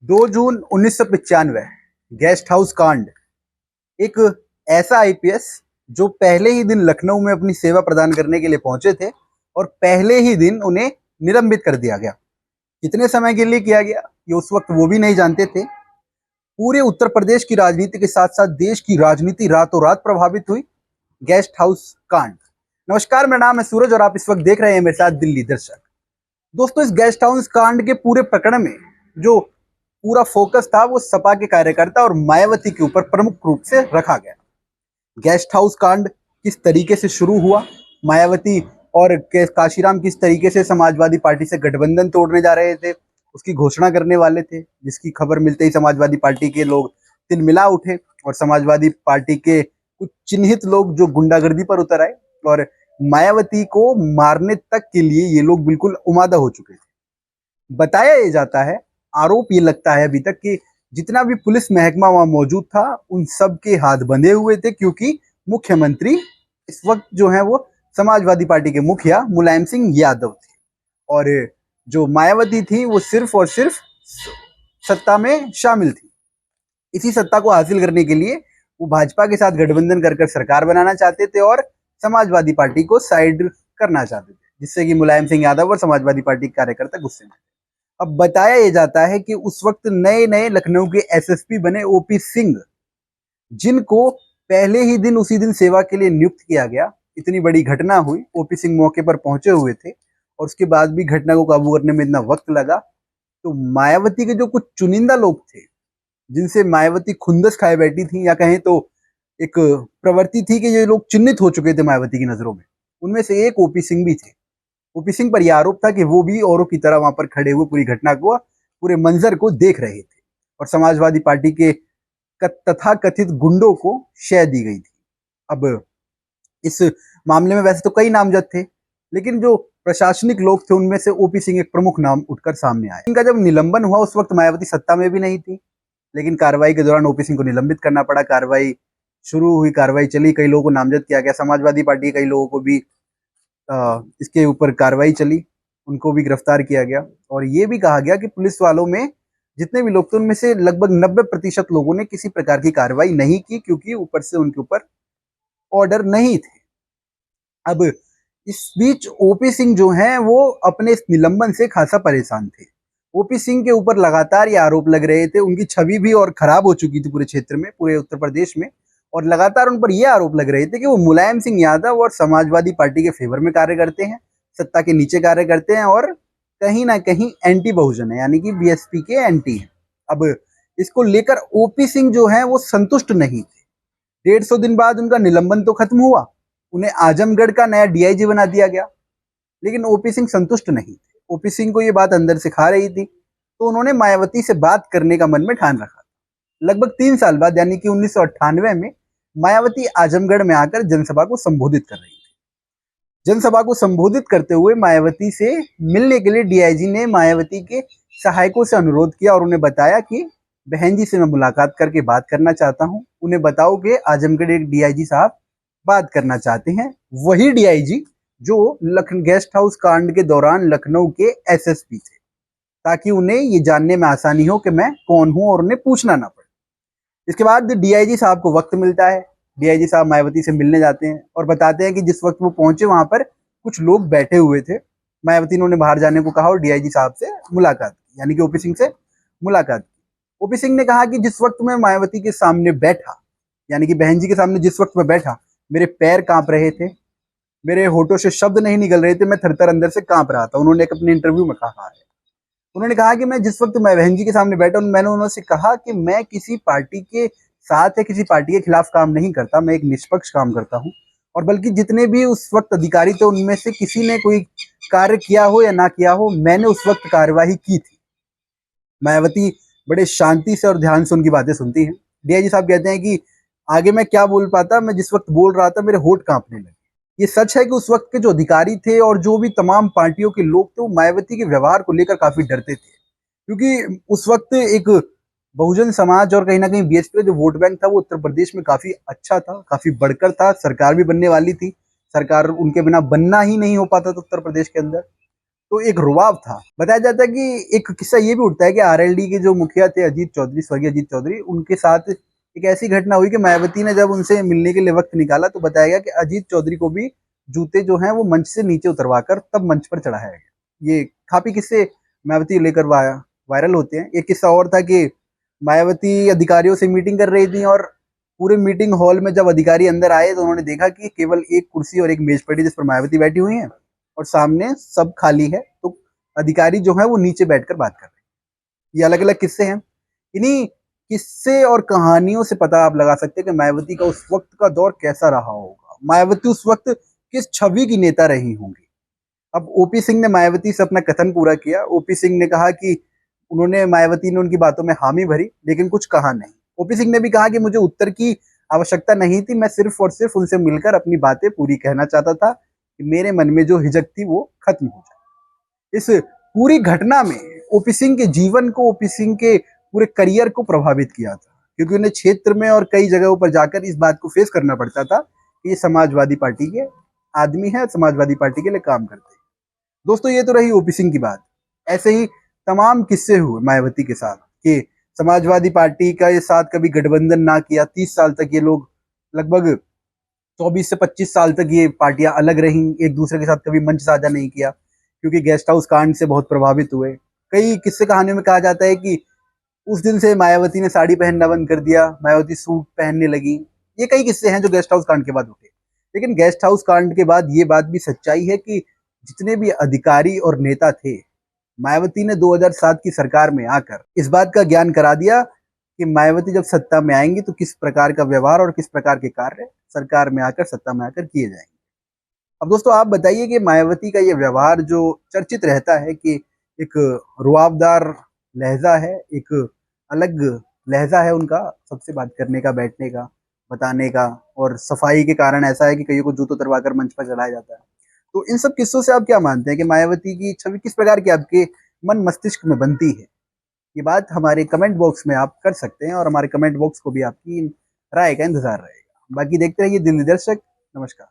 2 जून 1995 guest house कांड। एक ऐसा आईपीएस जो पहले ही दिन लखनऊ में अपनी सेवा प्रदान करने के लिए पहुंचे थे और पहले ही दिन उन्हें निलंबित कर दिया गया। कितने समय के लिए किया गया ये उस वक्त वो भी नहीं जानते थे। पूरे उत्तर प्रदेश की राजनीति के साथ साथ देश की राजनीति रातों रात प्रभावित हुई गेस्ट हाउस कांड। नमस्कार, मेरा नाम है सूरज और आप इस वक्त देख रहे हैं मेरे साथ दिल्ली दर्शक। दोस्तों, इस गेस्ट हाउस कांड के पूरे प्रकरण में जो पूरा फोकस था वो सपा के कार्यकर्ता और मायावती के ऊपर प्रमुख रूप से रखा गया। गेस्ट हाउस कांड किस तरीके से शुरू हुआ, मायावती और काशीराम किस तरीके से समाजवादी पार्टी से गठबंधन तोड़ने जा रहे थे, उसकी घोषणा करने वाले थे, जिसकी खबर मिलते ही समाजवादी पार्टी के लोग तिलमिला उठे और समाजवादी पार्टी के कुछ चिन्हित लोग जो गुंडागर्दी पर उतर आए और मायावती को मारने तक के लिए ये लोग बिल्कुल उमादा हो चुके थे। बताया ये जाता है, आरोप ये लगता है अभी तक कि जितना भी पुलिस महकमा वहां मौजूद था उन सब के हाथ बंधे हुए थे, क्योंकि मुख्यमंत्री इस वक्त जो है वो समाजवादी पार्टी के मुखिया मुलायम सिंह यादव थे और जो मायावती थी वो सिर्फ और सिर्फ सत्ता में शामिल थी। इसी सत्ता को हासिल करने के लिए वो भाजपा के साथ गठबंधन कर सरकार बनाना चाहते थे और समाजवादी पार्टी को साइड करना चाहते थे, जिससे कि मुलायम सिंह यादव और समाजवादी पार्टी के कार्यकर्ता गुस्से में। अब बताया यह जाता है कि उस वक्त नए नए लखनऊ के एसएसपी बने ओपी सिंह, जिनको पहले ही दिन उसी दिन सेवा के लिए नियुक्त किया गया। इतनी बड़ी घटना हुई, ओपी सिंह मौके पर पहुंचे हुए थे और उसके बाद भी घटना को काबू करने में इतना वक्त लगा। तो मायावती के जो कुछ चुनिंदा लोग थे जिनसे मायावती खुंदस खाए बैठी थी, या कहें तो एक प्रवृत्ति थी कि ये लोग चिन्हित हो चुके थे मायावती की नजरों में, उनमें से एक ओपी सिंह भी थे। ओपी सिंह पर यह आरोप था कि वो भी औरों की तरह वहां पर खड़े हुए पूरी घटना को, पूरे मंजर को देख रहे थे और समाजवादी पार्टी के तथा कथित गुंडों को शय दी गई थी। अब इस मामले में वैसे तो कई नामजद थे, लेकिन जो प्रशासनिक लोग थे उनमें से ओपी सिंह एक प्रमुख नाम उठकर सामने आया। इनका जब निलंबन हुआ उस वक्त मायावती सत्ता में भी नहीं थी, लेकिन कार्रवाई के दौरान ओपी सिंह को निलंबित करना पड़ा। कार्रवाई शुरू हुई, कार्रवाई चली, कई लोगों को नामजद किया गया, समाजवादी पार्टी के कई लोगों को भी इसके ऊपर कार्रवाई चली, उनको भी गिरफ्तार किया गया। और ये भी कहा गया कि पुलिस वालों में जितने भी लोग थे उनमें से लगभग 90% लोगों ने किसी प्रकार की कार्रवाई नहीं की, क्योंकि ऊपर से उनके ऊपर ऑर्डर नहीं थे। अब इस बीच ओपी सिंह जो हैं वो अपने इस निलंबन से खासा परेशान थे। ओपी सिंह के ऊपर लगातार ये आरोप लग रहे थे, उनकी छवि भी और खराब हो चुकी थी पूरे क्षेत्र में, पूरे उत्तर प्रदेश में, और लगातार उन पर यह आरोप लग रहे थे कि वो मुलायम सिंह यादव और समाजवादी पार्टी के फेवर में कार्य करते हैं, सत्ता के नीचे कार्य करते हैं और कहीं ना कहीं एंटी बहुजन है, यानी कि बीएसपी के एंटी है। अब इसको लेकर ओपी सिंह जो है वो संतुष्ट नहीं थे। 150 दिन बाद उनका निलंबन तो खत्म हुआ, उन्हें आजमगढ़ का नया डीआईजी बना दिया गया, लेकिन ओपी सिंह संतुष्ट नहीं थे। ओपी सिंह को ये बात अंदर से खा रही थी, तो उन्होंने मायावती से बात करने का मन में ठान रखा। लगभग 3 साल बाद यानी कि 1998 में मायावती आजमगढ़ में आकर जनसभा को संबोधित कर रही थी। जनसभा को संबोधित करते हुए मायावती से मिलने के लिए डीआईजी ने मायावती के सहायकों से अनुरोध किया और उन्हें बताया कि बहन जी से मैं मुलाकात करके बात करना चाहता हूं, उन्हें बताओ कि आजमगढ़ एक डीआईजी साहब बात करना चाहते हैं, वही डीआईजी जो गेस्ट हाउस कांड के दौरान लखनऊ के एसएसपी थे, ताकि उन्हें ये जानने में आसानी हो कि मैं कौन हूं और उन्हें पूछना ना पड़े। इसके बाद डीआईजी साहब को वक्त मिलता है, डीआईजी साहब मायावती से मिलने जाते हैं और बताते हैं कि जिस वक्त वो पहुंचे वहां पर कुछ लोग बैठे हुए थे। मायावती ने उन्हें बाहर जाने को कहा और डीआईजी साहब से मुलाकात की, यानी कि ओपी सिंह से मुलाकात की। ओपी सिंह ने कहा कि जिस वक्त मैं मायावती के सामने बैठा, यानी कि बहन जी के सामने जिस वक्त मैं बैठा, मेरे पैर कांप रहे थे, मेरे होठों से शब्द नहीं निकल रहे थे, मैं थर थर अंदर से कांप रहा था। उन्होंने एक अपने इंटरव्यू में कहा है, उन्होंने कहा कि मैं जिस वक्त मैं बहन जी के सामने बैठा, मैंने उनसे कहा कि मैं किसी पार्टी के साथ या किसी पार्टी के खिलाफ काम नहीं करता, मैं एक निष्पक्ष काम करता हूं, और बल्कि जितने भी उस वक्त अधिकारी थे उनमें से किसी ने कोई कार्य किया हो या ना किया हो, मैंने उस वक्त कार्यवाही की थी। मायावती बड़े शांति से और ध्यान से उनकी बातें सुनती हैं। डीआईजी साहब कहते हैं कि आगे मैं क्या बोल पाता, मैं जिस वक्त बोल रहा था मेरे होठ कांपने लगे। ये सच है कि उस वक्त के जो अधिकारी थे और जो भी तमाम पार्टियों के लोग थे वो मायावती के व्यवहार को लेकर काफी डरते थे, क्योंकि उस वक्त एक बहुजन समाज और कहीं ना कहीं बीएसपी का जो वोट बैंक था वो उत्तर प्रदेश में काफी अच्छा था, काफी बढ़कर था, सरकार भी बनने वाली थी, सरकार उनके बिना बनना ही नहीं हो पाता था उत्तर प्रदेश के अंदर। तो एक रुआब था। बताया जाता है कि एक किस्सा ये भी उठता है कि आरएलडी के जो मुखिया थे अजीत चौधरी, स्वर्गीय अजीत चौधरी, उनके साथ एक ऐसी घटना हुई कि मायावती ने जब उनसे मिलने के लिए वक्त निकाला तो बताया गया कि अजीत चौधरी को भी जूते जो हैं वो मंच से नीचे उतरवाकर तब मंच पर चढ़ाया गया। ये काफी किस्से मायावती लेकर वायरल होते हैं। एक किस्सा और था कि मायावती अधिकारियों से मीटिंग कर रही थी और पूरे मीटिंग हॉल में जब अधिकारी अंदर आए तो उन्होंने देखा कि केवल एक कुर्सी और एक मेज पड़ी जिस पर मायावती बैठी हुई है और सामने सब खाली है। तो अधिकारी जो है वो नीचे बैठकर बात कर रहे हैं। ये अलग अलग किस्से हैं। इन्हीं किस्से और कहानियों से पता आप लगा सकते हैं कि मायावती का उस वक्त का दौर कैसा रहा होगा, मायावती उस वक्त किस छवि की नेता रही होंगी। अब ओपी सिंह ने मायावती से अपना कथन पूरा किया। ओपी सिंह ने कहा कि मायावती ने उनकी बातों में हामी भरी लेकिन कुछ कहा नहीं। ओपी सिंह ने भी कहा कि मुझे उत्तर की आवश्यकता नहीं थी, मैं सिर्फ और सिर्फ उनसे मिलकर अपनी बातें पूरी कहना चाहता था कि मेरे मन में जो हिचक थी वो खत्म हो जाए। इस पूरी घटना में ओपी सिंह के जीवन को, ओपी सिंह के पूरे करियर को प्रभावित किया था, क्योंकि उन्हें क्षेत्र में और कई जगहों पर जाकर इस बात को फेस करना पड़ता था कि ये समाजवादी पार्टी के आदमी है, समाजवादी पार्टी के लिए काम करते हैं। दोस्तों ये तो रही ओपी सिंह की बात। ऐसे ही तमाम किस्से हुए मायावती के साथ कि समाजवादी पार्टी का ये साथ कभी गठबंधन ना किया, 30 साल तक ये लोग, लगभग 24 से 25 साल तक ये पार्टियां अलग रहीं, एक दूसरे के साथ कभी मंच साझा नहीं किया क्योंकि गेस्ट हाउस कांड से बहुत प्रभावित हुए। कई किस्से कहानियों में कहा जाता है कि उस दिन से मायावती ने साड़ी पहनना बंद कर दिया, मायावती सूट पहनने लगी। ये कई किस्से हैं जो गेस्ट हाउस कांड के बाद उठे। लेकिन गेस्ट हाउस कांड के बाद ये बात भी सच्चाई है कि जितने भी अधिकारी और नेता थे, मायावती ने 2007 की सरकार में आकर इस बात का ज्ञान करा दिया कि मायावती जब सत्ता में आएंगी तो किस प्रकार का व्यवहार और किस प्रकार के कार्य सरकार में आकर, सत्ता में आकर किए जाएंगे। अब दोस्तों आप बताइए कि मायावती का ये व्यवहार जो चर्चित रहता है कि एक रुआबदार लहजा है, एक अलग लहजा है उनका सबसे बात करने का, बैठने का, बताने का, और सफाई के कारण ऐसा है कि कईयों को जूतों उतरवाकर मंच पर चढ़ाया जाता है। तो इन सब किस्सों से आप क्या मानते हैं कि मायावती की छवि किस प्रकार की आपके मन मस्तिष्क में बनती है? ये बात हमारे कमेंट बॉक्स में आप कर सकते हैं और हमारे कमेंट बॉक्स को भी आपकी राय का इंतजार रहेगा। बाकी देखते रहिए दिल निदर्शक। नमस्कार।